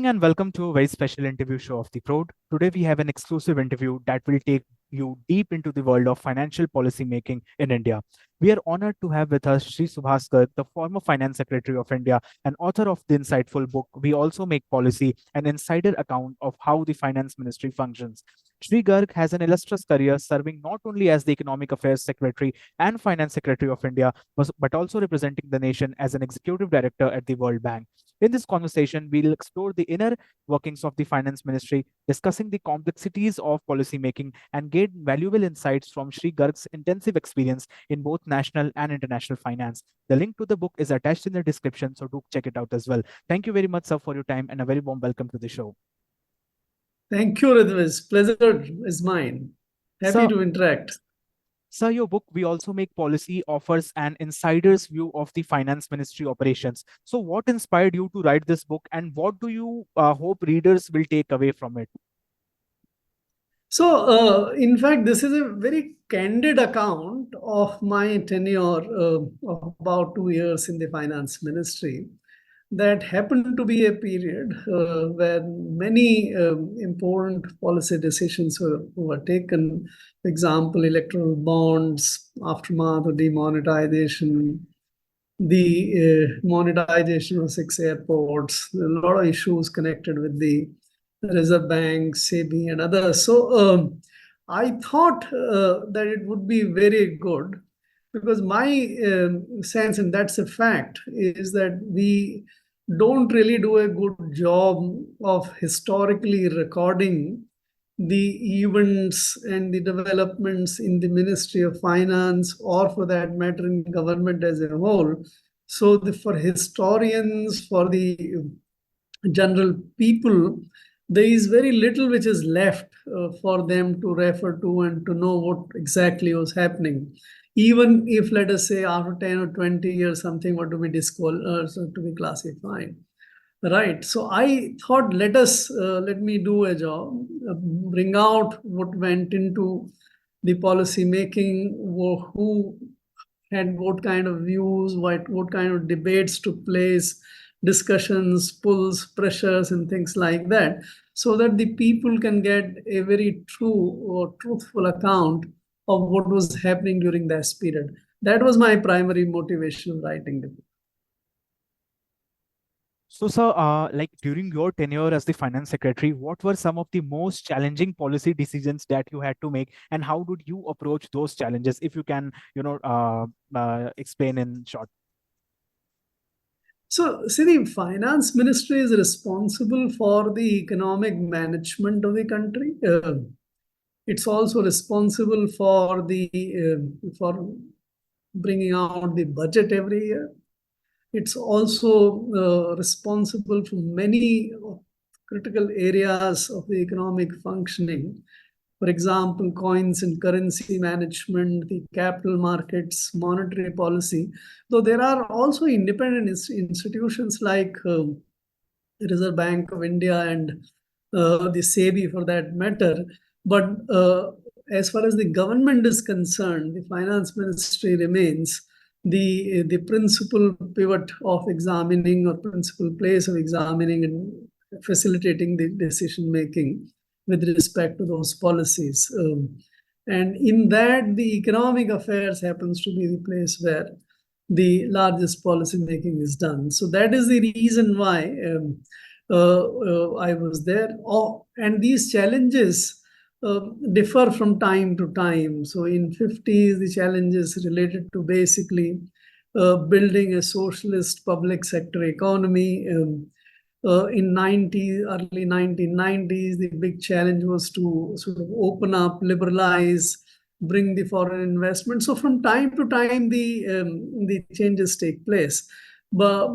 evening and welcome to a very special interview show of the Prode. Today we have an exclusive interview that will take you deep into the world of financial policy making in India. We are honored to have with us Sri Subhash Garg, the former Finance Secretary of India and author of the insightful book We Also Make Policy, an insider account of how the finance ministry functions. Sri Garg has an illustrious career serving not only as the Economic Affairs Secretary and Finance Secretary of India, but also representing the nation as an executive director at the World Bank. In this conversation, we'll explore the inner workings of the finance ministry, discussing the complexities of policy making, and gain valuable insights from Sri Garg's intensive experience in both national and international finance. The link to the book is attached in the description, so do check it out as well. Thank you very much, sir, for your time and a very warm welcome to the show. Thank you, Ridhviz. Pleasure is mine. Happy to interact. Sir, your book, We Also Make Policy, offers an insider's view of the finance ministry operations. So what inspired you to write this book and what do you hope readers will take away from it? So, in fact, this is a very candid account of my tenure of about 2 years in the finance ministry. That happened to be a period when many important policy decisions were taken. For example, electoral bonds, aftermath of demonetization, the monetization of 6 airports, a lot of issues connected with the Reserve Bank, SEBI, and others. So I thought that it would be very good because my sense, and that's a fact, is that we don't really do a good job of historically recording the events and the developments in the Ministry of Finance, or for that matter in government as a whole. So for historians, for the general people, there is very little which is left for them to refer to and to know what exactly was happening. Even if, let us say, after 10 or 20 years, something were to be to be classified. Right. So I thought, let me do a job, bring out what went into the policy making, who had what kind of views, what kind of debates took place, discussions, pulls, pressures, and things like that, so that the people can get a very true or truthful account of what was happening during that period. That was my primary motivation of writing the book. So, sir, like during your tenure as the finance secretary, what were some of the most challenging policy decisions that you had to make, and how did you approach those challenges? If you can, explain in short. So, see, the finance ministry is responsible for the economic management of the country. It's also responsible for for bringing out the budget every year. It's also responsible for many critical areas of the economic functioning. For example, coins and currency management, the capital markets, monetary policy. Though there are also independent institutions like Reserve Bank of India and the SEBI for that matter. But as far as the government is concerned, the finance ministry remains the principal pivot of examining, or principal place of examining and facilitating the decision making with respect to those policies. And in that, the economic affairs happens to be the place where the largest policy making is done. So that is the reason why I was there. And these challenges differ from time to time. So in 50s, the challenges related to basically building a socialist public sector economy. In early 1990s, the big challenge was to sort of open up, liberalize, bring the foreign investment. So from time to time, the changes take place. But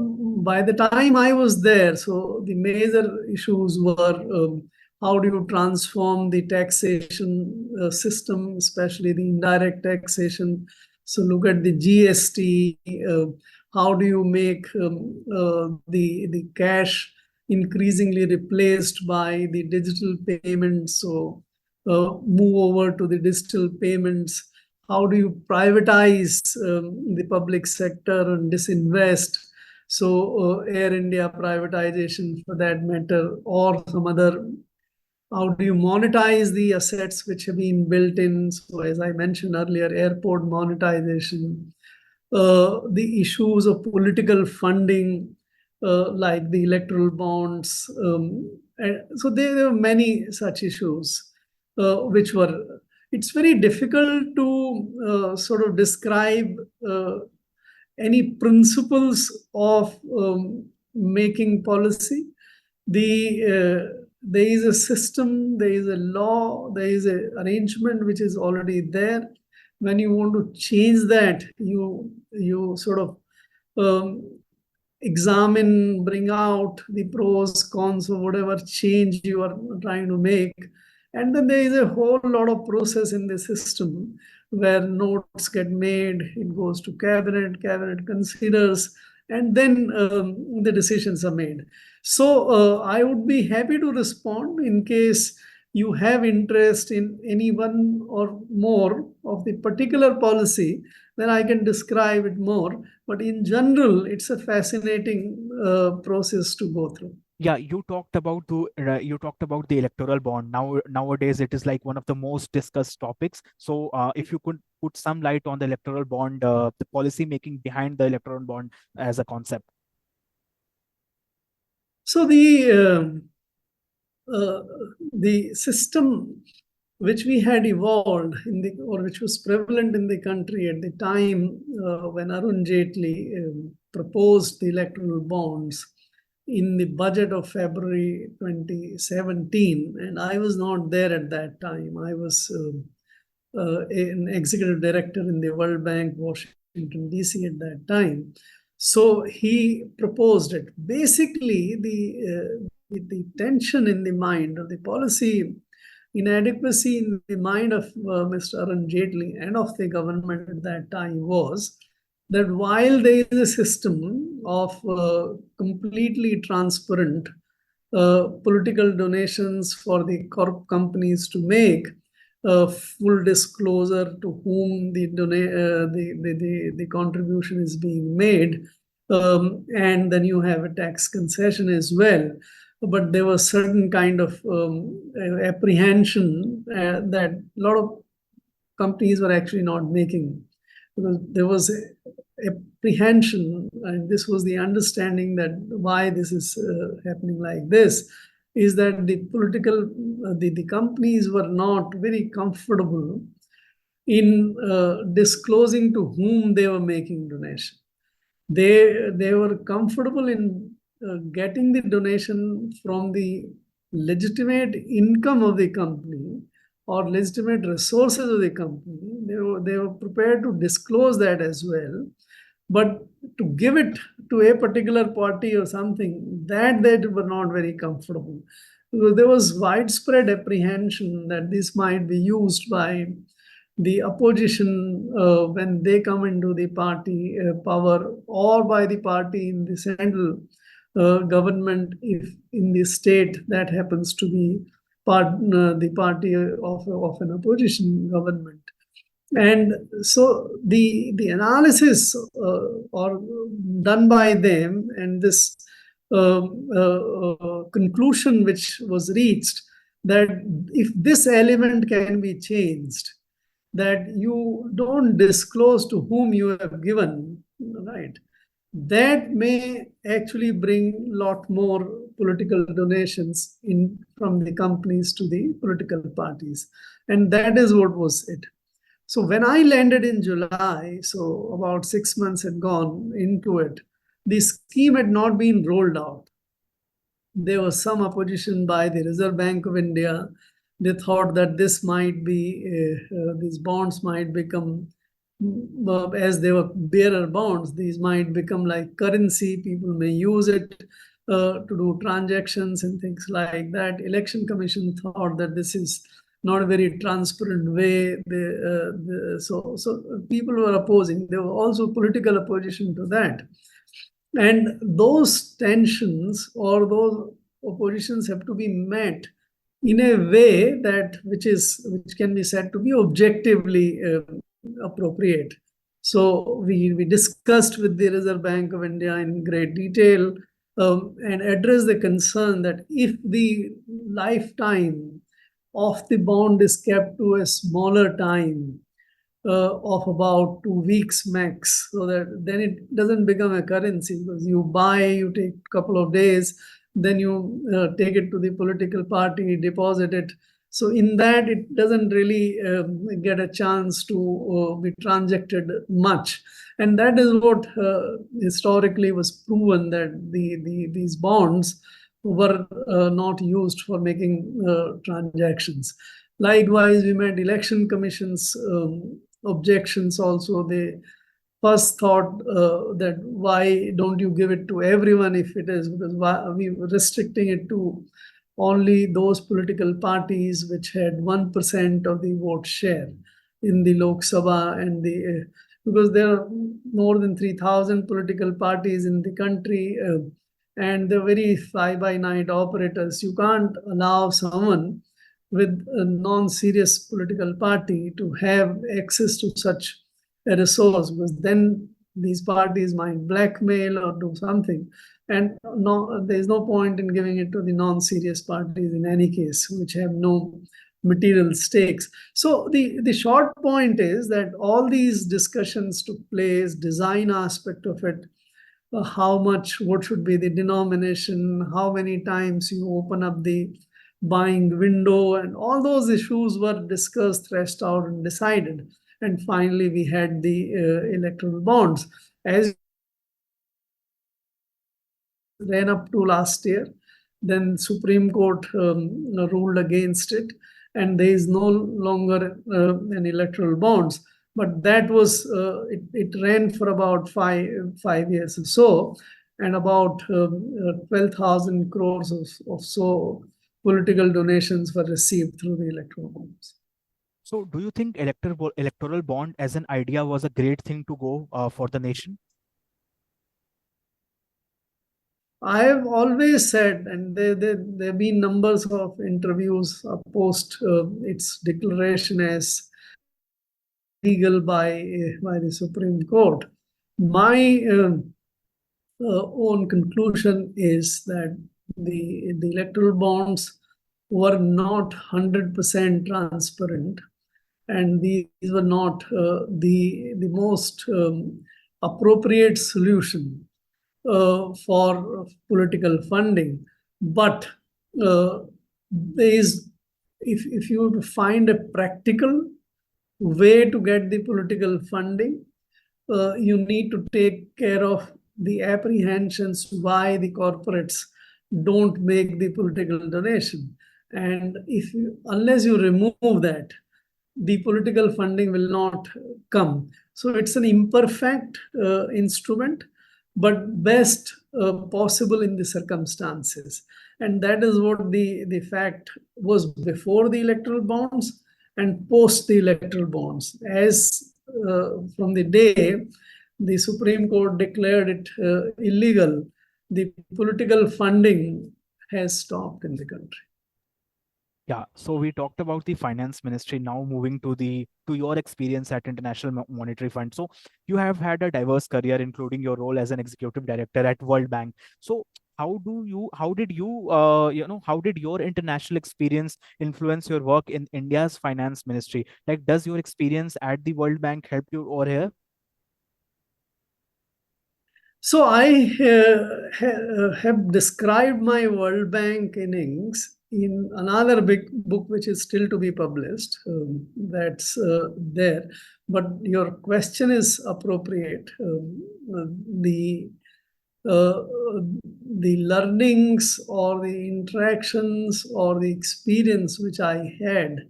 by the time I was there, so the major issues were how do you transform the taxation system, especially the indirect taxation? So look at the GST. How do you make the cash increasingly replaced by the digital payments? So move over to the digital payments. How do you privatize the public sector and disinvest? So Air India privatization for that matter, or some other, how do you monetize the assets which have been built in? So as I mentioned earlier, airport monetization, the issues of political funding, like the electoral bonds. So there are many such issues which were. It's very difficult to sort of describe any principles of making policy. There is a system, there is a law, there is an arrangement which is already there. When you want to change that, you sort of um, examine, bring out the pros, cons, or whatever change you are trying to make. And then there is a whole lot of process in the system where notes get made, it goes to cabinet, cabinet considers, and then the decisions are made. So I would be happy to respond in case you have interest in any one or more of the particular policy, then I can describe it more. But in general, it's a fascinating process to go through. Yeah, you talked about the electoral bond. Nowadays, it is like one of the most discussed topics. So, if you could put some light on the electoral bond, the policy making behind the electoral bond as a concept. So uh, the system which we had evolved in the, or which was prevalent in the country at the time when Arun Jaitley proposed the electoral bonds in the budget of February 2017, and I was not there at that time. I was an executive director in the World Bank, Washington, D.C. at that time. So he proposed it. Basically, the tension in the mind, or the policy inadequacy in the mind of Mr. Arun Jaitley and of the government at that time was that while there is a system of completely transparent political donations for the corp companies to make, full disclosure to whom the contribution is being made, and then you have a tax concession as well. But there was certain kind of apprehension that a lot of companies were actually not making, because there was apprehension, and this was the understanding that why this is happening like this is that the political the companies were not very comfortable in disclosing to whom they were making donation. They were comfortable in getting the donation from the legitimate income of the company or legitimate resources of the company. They were prepared to disclose that as well, but to give it to a particular party or something, that they were not very comfortable. Because there was widespread apprehension that this might be used by the opposition when they come into the party power, or by the party in the central government if in the state that happens to be the party of an opposition government. And so the analysis or done by them, and this conclusion which was reached, that if this element can be changed, that you don't disclose to whom you have given, right, that may actually bring a lot more political donations in from the companies to the political parties. And that is what was it. So when I landed in July, so about 6 months had gone into it, the scheme had not been rolled out. There was some opposition by the Reserve Bank of India. They thought that this might be, these bonds might become, as they were bearer bonds, these might become like currency. People may use it to do transactions and things like that. Election Commission thought that this is not a very transparent way. So people were opposing. There were also political opposition to that. And those tensions or those oppositions have to be met in a way that which can be said to be objectively appropriate. So we discussed with the Reserve Bank of India in great detail, and addressed the concern that if the lifetime of the bond is kept to a smaller time, of about 2 weeks max, so that then it doesn't become a currency, because you buy, you take a couple of days, then you take it to the political party, deposit it. So in that, it doesn't really get a chance to be transacted much. And that is what historically was proven, that these bonds were not used for making transactions. Likewise, we met election commission's objections also. They first thought that why don't you give it to everyone, if it is, because why are we restricting it to only those political parties which had 1% of the vote share in the Lok Sabha, and because there are more than 3,000 political parties in the country, and they're very fly by night operators. You can't allow someone with a non-serious political party to have access to such a resource, because then these parties might blackmail or do something. And no, there's no point in giving it to the non-serious parties in any case, which have no material stakes. So the short point is that all these discussions took place, design aspect of it, how much, what should be the denomination, how many times you open up the buying window, and all those issues were discussed, thrashed out, and decided. And finally, we had the electoral bonds. As ran up to last year, then Supreme Court ruled against it, and there is no longer an electoral bonds. But that was it ran for about five years or so, and about 12,000 crores of so political donations were received through the electoral bonds. So, do you think electoral bond as an idea was a great thing to go for the nation? I have always said, and there have been numbers of interviews post its declaration as legal by the Supreme Court. My own conclusion is that the electoral bonds were not 100% transparent, and these were not the most appropriate solution for political funding. But there is, if you were to find a practical way to get the political funding, you need to take care of the apprehensions why the corporates don't make the political donation. And unless you remove that, the political funding will not come. So it's an imperfect instrument, but best possible in the circumstances. And that is what the fact was before the electoral bonds and post the electoral bonds. As from the day the Supreme Court declared it illegal, the political funding has stopped in the country. Yeah, so we talked about the finance ministry. Now moving to your experience at International Monetary Fund. So you have had a diverse career, including your role as an executive director at World Bank. So how did you how did your international experience influence your work in India's finance ministry? Like, does your experience at the World Bank help you over here? So I have described my World Bank innings in another big book, which is still to be published. That's there. But your question is appropriate. Uh, the learnings or the interactions or the experience which I had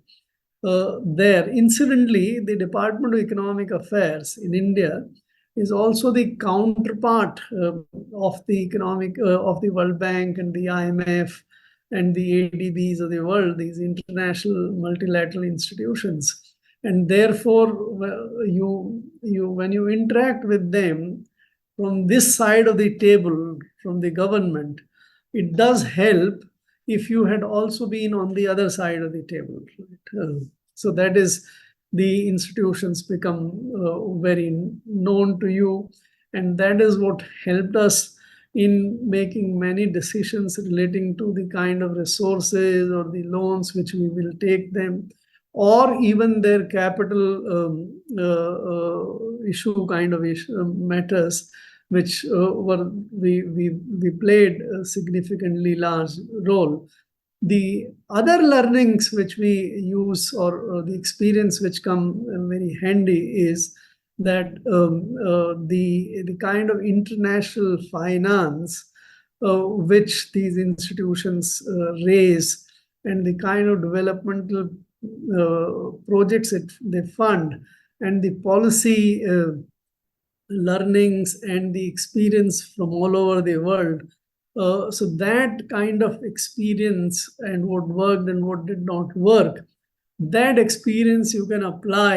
there. Incidentally, the Department of Economic Affairs in India is also the counterpart of the of the World Bank and the IMF and the ADBs of the world, these international multilateral institutions. And therefore, when you interact with them from this side of the table, from the government, it does help if you had also been on the other side of the table. Right? So that is the institutions become very known to you. And that is what helped us in making many decisions relating to the kind of resources or the loans which we will take them, or even their capital issue kind of matters, which we played a significantly large role. The other learnings which we use, or the experience which come very handy, is that the kind of international finance which these institutions raise, and the kind of developmental projects that they fund, and the policy learnings and the experience from all over the world. So that kind of experience, and what worked and what did not work, that experience you can apply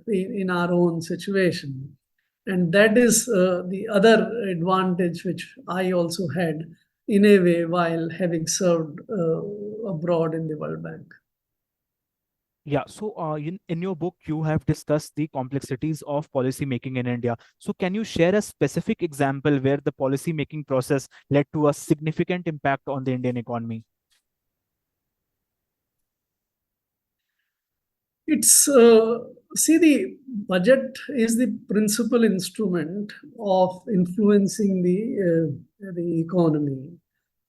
in our own situation. And that is the other advantage which I also had in a way while having served abroad in the World Bank. Yeah, so in your book, you have discussed the complexities of policy making in India. So can you share a specific example where the policy making process led to a significant impact on the Indian economy? It's see, the budget is the principal instrument of influencing the economy.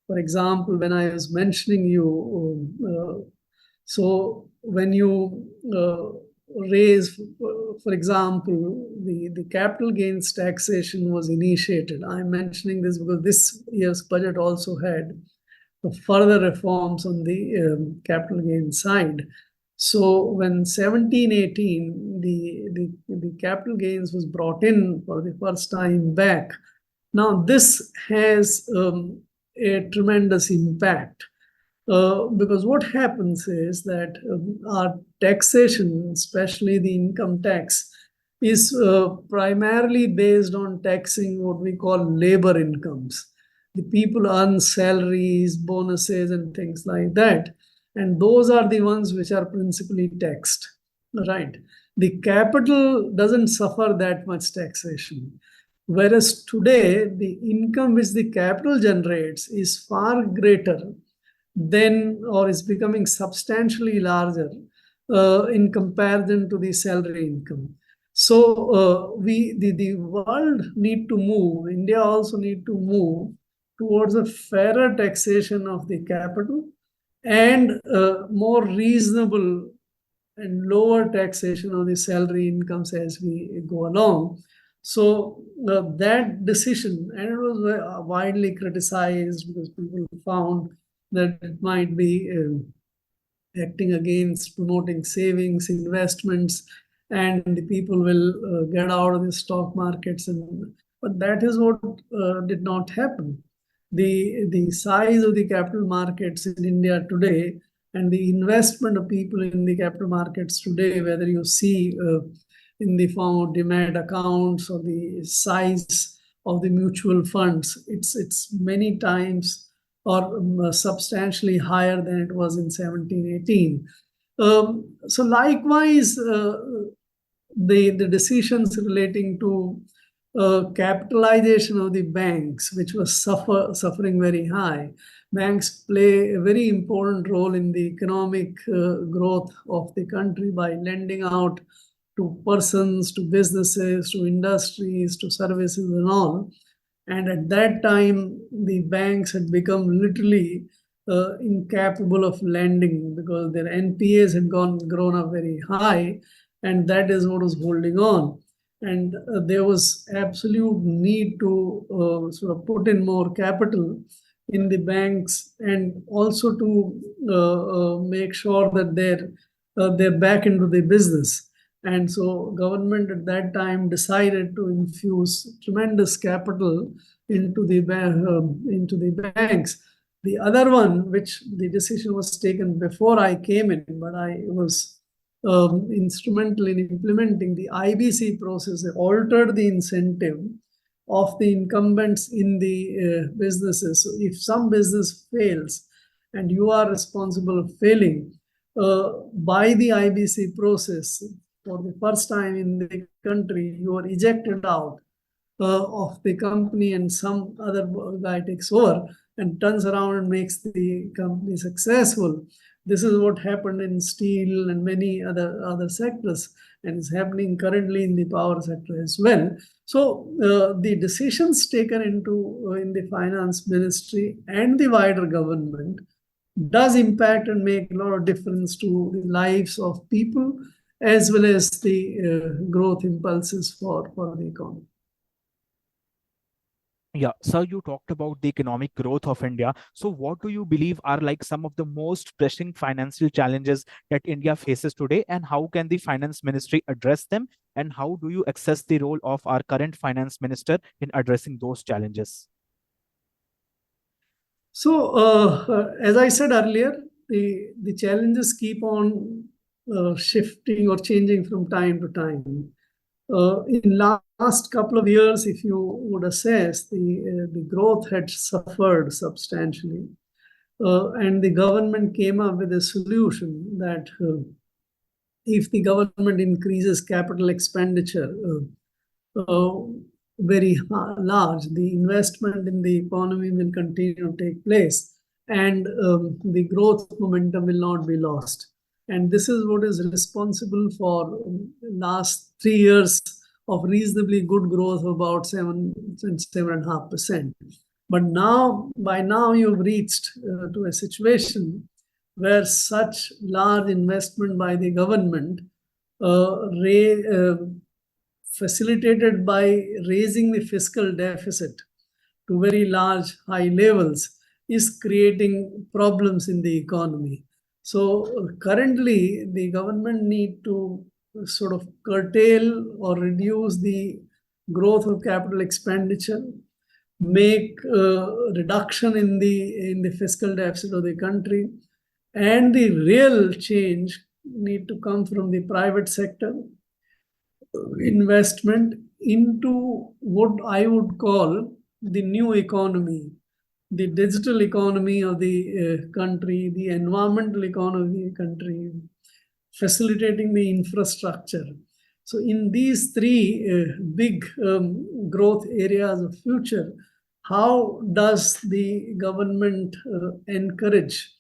For example, when I was mentioning you, so when you raise, for example, the capital gains taxation was initiated. I'm mentioning this because this year's budget also had further reforms on the capital gain side. So when 1718, the capital gains was brought in for the first time back. Now this has a tremendous impact because what happens is that our taxation, especially the income tax, is primarily based on taxing what we call labor incomes. The people earn salaries, bonuses, and things like that. And those are the ones which are principally taxed, right? The capital doesn't suffer that much taxation. Whereas today, the income which the capital generates is far greater than, or is becoming substantially larger in comparison to the salary income. So the world need to move, India also need to move towards a fairer taxation of the capital and more reasonable and lower taxation of the salary incomes as we go along. So that decision, and it was widely criticized because people found that it might be acting against promoting savings, investments, and the people will get out of the stock markets. But that is what did not happen. The size of the capital markets in India today and the investment of people in the capital markets today, whether you see in the form of demat accounts or the size of the mutual funds, it's many times or substantially higher than it was in 1718. So likewise, the decisions relating to capitalization of the banks, which was suffering very high. Banks play a very important role in the economic growth of the country by lending out to persons, to businesses, to industries, to services and all. And at that time, the banks had become literally incapable of lending because their NPAs had grown up very high, and that is what was holding on. And there was absolute need to sort of put in more capital in the banks, and also to make sure that they're back into the business. And so government at that time decided to infuse tremendous capital into the banks. The other one, which the decision was taken before I came in, but I was instrumental in implementing the IBC process. They altered the incentive of the incumbents in the businesses. So if some business fails and you are responsible of failing, by the IBC process, for the first time in the country, you are ejected out of the company and some other guy takes over and turns around and makes the company successful. This is what happened in steel and many other sectors, and is happening currently in the power sector as well. So the decisions taken in the finance ministry and the wider government does impact and make a lot of difference to the lives of people as well as the growth impulses for the economy. Yeah, sir, you talked about the economic growth of India. So, what do you believe are like some of the most pressing financial challenges that India faces today, and how can the finance ministry address them? And how do you assess the role of our current finance minister in addressing those challenges? So, as I said earlier, the challenges keep on shifting or changing from time to time. In last couple of years, if you would assess, the growth had suffered substantially, and the government came up with a solution that if the government increases capital expenditure very large, the investment in the economy will continue to take place, and the growth momentum will not be lost. And this is what is responsible for last 3 years of reasonably good growth of about 7.5%. But now, by now, you've reached to a situation where such large investment by the government facilitated by raising the fiscal deficit to very large high levels is creating problems in the economy. So currently the government need to sort of curtail or reduce the growth of capital expenditure, make reduction in the fiscal deficit of the country, and the real change need to come from the private sector investment into what I would call the new economy, the digital economy of the country, the environmental economy of the country, facilitating the infrastructure. So in these three big growth areas of future, how does the government encourage,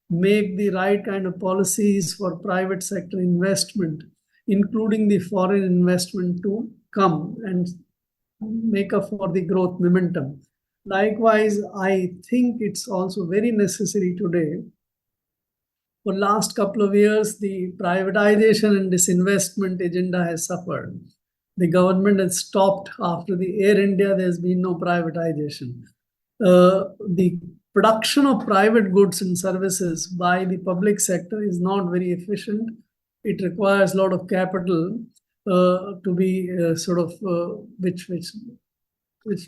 make the right kind of policies for private sector investment, including the foreign investment to come and make up for the growth momentum. Likewise, I think it's also very necessary today. For last couple of years, the privatization and disinvestment agenda has suffered. The government has stopped after the Air India, there's been no privatization. The production of private goods and services by the public sector is not very efficient. It requires a lot of capital to be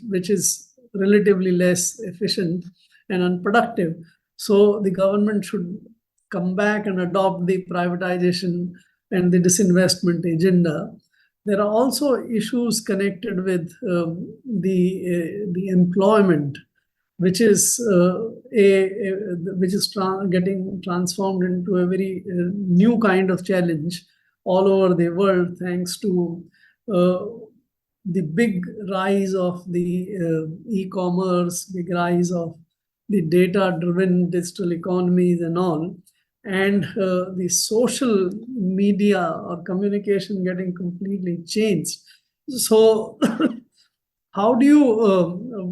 which is relatively less efficient and unproductive. So the government should come back and adopt the privatization and the disinvestment agenda. There are also issues connected with the employment, which is getting transformed into a very new kind of challenge all over the world, thanks to the big rise of the e-commerce, big rise of the data-driven digital economies and all, and the social media or communication getting completely changed. So how do you,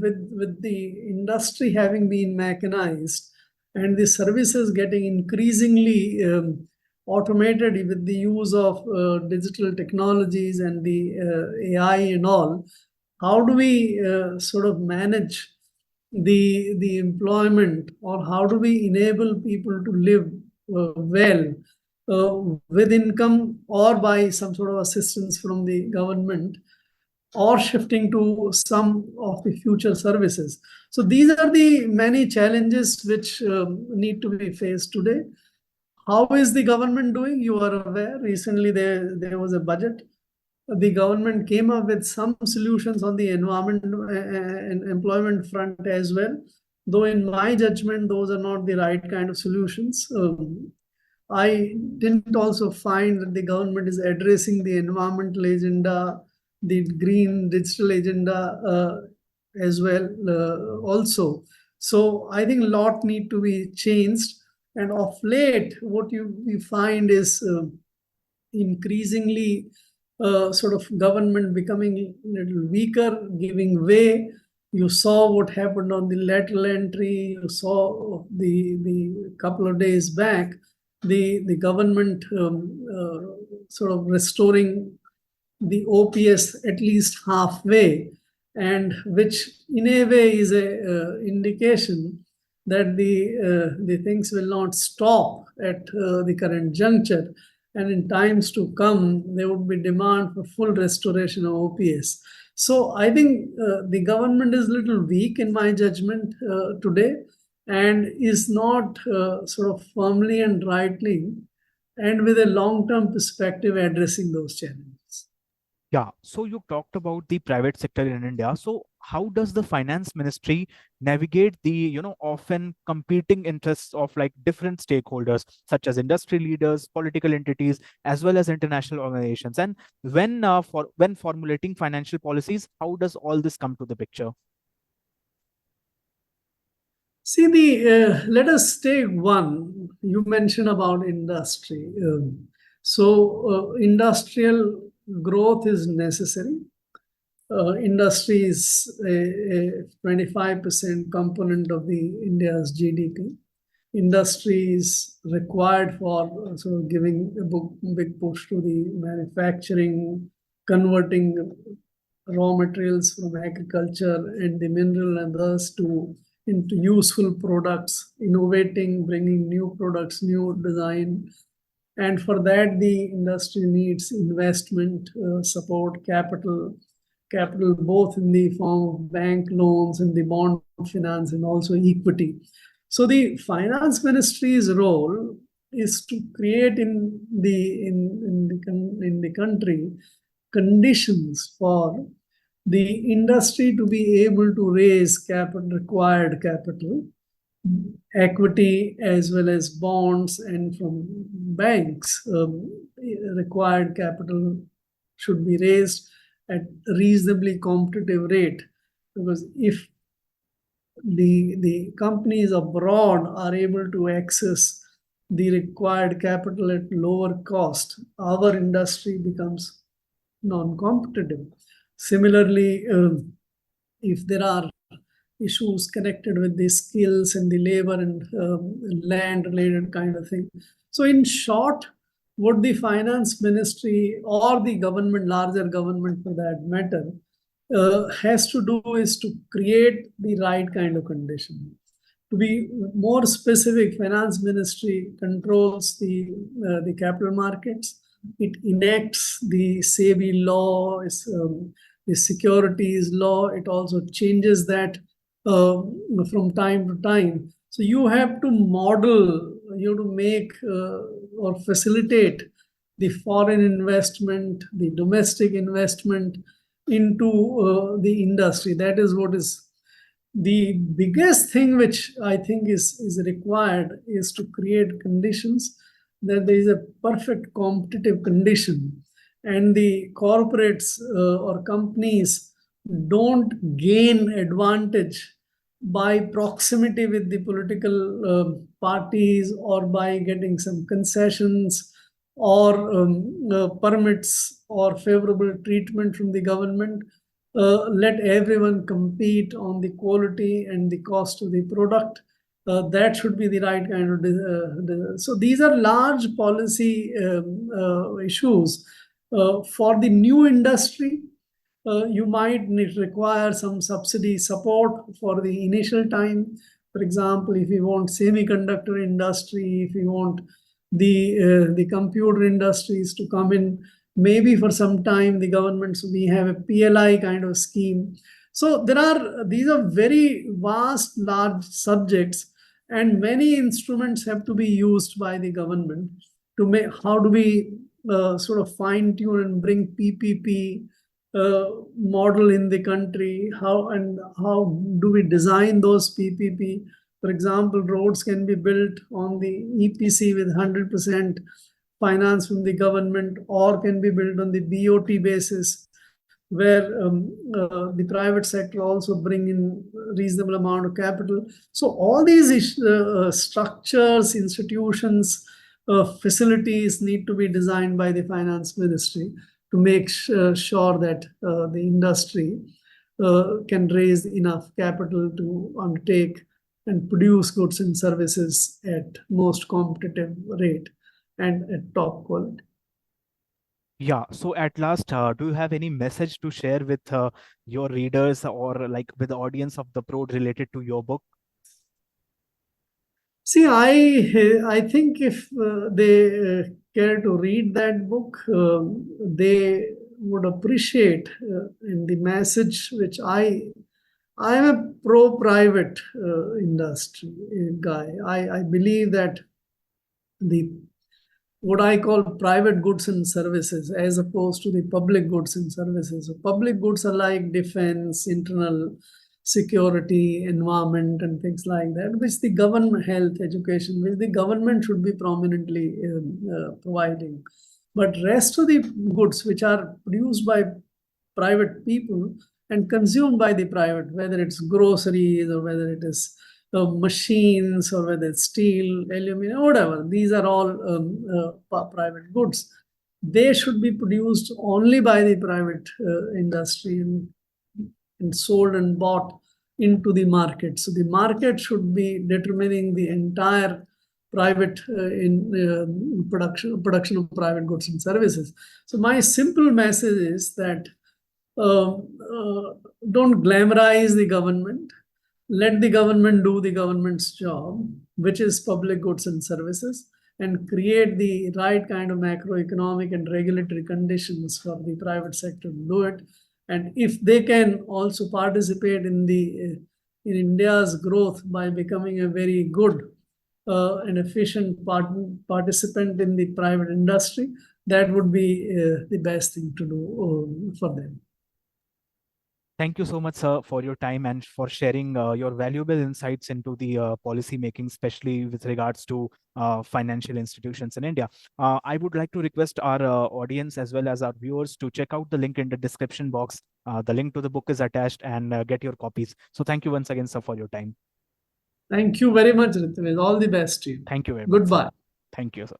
with the industry having been mechanized and the services getting increasingly automated with the use of digital technologies and the AI and all, how do we sort of manage the employment, or how do we enable people to live well with income or by some sort of assistance from the government, or shifting to some of the future services? So these are the many challenges which need to be faced today. How is the government doing? You are aware, recently there was a budget. The government came up with some solutions on the environment and employment front as well, though in my judgment, those are not the right kind of solutions. I didn't also find that the government is addressing the environmental agenda, the green digital agenda as well also. So I think a lot need to be changed. And of late, what we find is increasingly sort of government becoming a little weaker, giving way. You saw what happened on the lateral entry. You saw the couple of days back, the government sort of restoring the OPS at least halfway, and which in a way is a indication that the things will not stop at the current juncture, and in times to come there would be demand for full restoration of OPS. So I think the government is a little weak in my judgment today, and is not sort of firmly and rightly and with a long-term perspective addressing those challenges. Yeah, so you talked about the private sector in India. So how does the finance ministry navigate the, often competing interests of like different stakeholders, such as industry leaders, political entities, as well as international organizations? And when formulating financial policies, how does all this come to the picture? See, let us take one. You mentioned about industry. Industrial growth is necessary. Industry is a 25% component of the India's GDP. Industry is required for sort of giving a big push to the manufacturing, converting raw materials from agriculture and the mineral and others to into useful products, innovating, bringing new products, new design. And for that, the industry needs investment, support, capital both in the form of bank loans and the bond finance and also equity. So the finance ministry's role is to create in the country conditions for the industry to be able to raise capital, required capital, equity as well as bonds, and from banks, required capital should be raised at reasonably competitive rate, because if the companies abroad are able to access the required capital at lower cost, our industry becomes non-competitive. Similarly, if there are issues connected with the skills and the labor and land related kind of thing. So in short, what the finance ministry or the government, larger government for that matter, has to do is to create the right kind of condition. To be more specific, finance ministry controls the capital markets. It enacts the SEBI law, the securities law. It also changes that from time to time. So you have to model, you have to make or facilitate the foreign investment, the domestic investment into the industry. That is what is the biggest thing which I think is required, is to create conditions that there is a perfect competitive condition, and the corporates or companies don't gain advantage by proximity with the political parties, or by getting some concessions or permits or favorable treatment from the government. Let everyone compete on the quality and the cost of the product. That should be the right kind of. So these are large policy issues for the new industry. You might require some subsidy support for the initial time. For example, if you want semiconductor industry, if you want the computer industries to come in, maybe for some time the governments we have a PLI kind of scheme. So these are very vast, large subjects, and many instruments have to be used by the government to make. How do we sort of fine tune and bring PPP model in the country? How do we design those PPP For example, roads can be built on the EPC with 100% finance from the government, or can be built on the BOT basis, where the private sector also bring in reasonable amount of capital. So all these structures, institutions, facilities need to be designed by the finance ministry to make sure that the industry can raise enough capital to undertake and produce goods and services at most competitive rate and at top quality. Yeah. So at last, do you have any message to share with your readers or like with the audience of the Prode related to your book? See, I think if they care to read that book, they would appreciate in the message which I am a pro-private industry guy. I believe that the what I call private goods and services as opposed to the public goods and services. So public goods are like defense, internal security, environment, and things like that, which the government, health, education, which the government should be prominently providing. But rest of the goods which are produced by private people and consumed by the private, whether it's groceries or whether it is machines or whether it's steel, aluminum, whatever. These are all private goods. They should be produced only by the private industry and sold and bought into the market. So the market should be determining the entire private production of private goods and services. So my simple message is that don't glamorize the government. Let the government do the government's job, which is public goods and services, and create the right kind of macroeconomic and regulatory conditions for the private sector to do it. And if they can also participate in the in India's growth by becoming a very good and efficient participant in the private industry, that would be the best thing to do for them. Thank you so much, sir, for your time and for sharing your valuable insights into the policy making, especially with regards to financial institutions in India. I would like to request our audience as well as our viewers to check out the link in the description box. The link to the book is attached and get your copies. So thank you once again, sir, for your time. Thank you very much, Ritviz. All the best to you. Thank you very much, sir. Goodbye. Thank you, sir.